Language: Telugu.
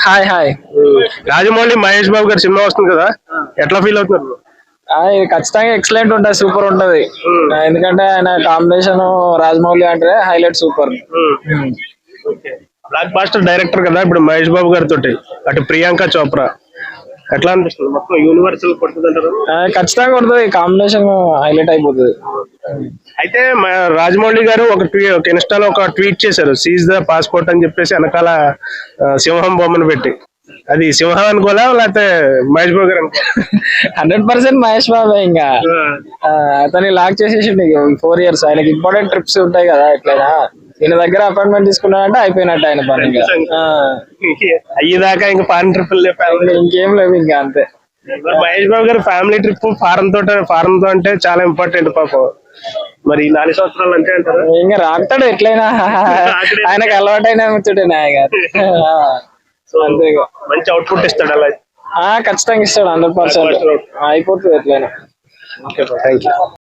Hi hi. రాజమౌళి మహేష్ బాబు గారి సినిమా వస్తుంది కదా, ఎట్లా ఫీల్ అవుతున్నారు? ఇది ఖచ్చితంగా ఎక్సలెంట్ ఉంటది, సూపర్ ఉంటది. ఎందుకంటే ఆయన కాంబినేషన్ రాజమౌళి అంటే highlight super. Blockbuster director కదా ఇప్పుడు మహేష్ బాబు గారితో, అటు ప్రియాంక చోప్రా, ఎట్లా అనిపిస్తుంది? మొత్తం యూనివర్సల్ కొడుతుంది అంటారు. ఖచ్చితంగా ఉంటది, కాంబినేషన్ హైలైట్ అయిపోతుంది. అయితే రాజమౌళి గారు ఒక ఇన్స్టాలో ఒక ట్వీట్ చేశారు, సీజ్ ద పాస్పోర్ట్ అని చెప్పేసి వెనకాల సింహం బొమ్మను పెట్టి. అది సింహం అనుకోలే లేకపోతే మహేష్ బాబు గారు అనుకోలే? 100% మహేష్ బాబు. ఇంకా అతన్ని లాక్ చేసేసిండు 4 years. ఆయనకి ఇంపార్టెంట్ ట్రిప్స్ ఉంటాయి కదా, ఎట్లయినా ఈయన దగ్గర అపాయింట్మెంట్ తీసుకున్నాడంటే అయిపోయినట్టు ఆయన పని. అయ్యేదాకా ఇంకా ఫారెన్ ట్రిప్ ఇంకేం లేవు, ఇంకా అంతే. మహేష్ బాబు గారు ఫ్యామిలీ ట్రిప్ ఫారెన్ తో అంటే చాలా ఇంపార్టెంట్ పాపం. మరి 4 సంవత్సరాలు అంటే అంటారు ఇంకా రాకుతాడు ఎట్లయినా. ఆయనకు అలవాటైన ముచ్చుటేనా అంతే. మంచి అవుట్పుట్ ఇస్తాడు అలా? ఖచ్చితంగా ఇస్తాడు, 100% అయిపోతుంది ఎట్లయినా. Thank you.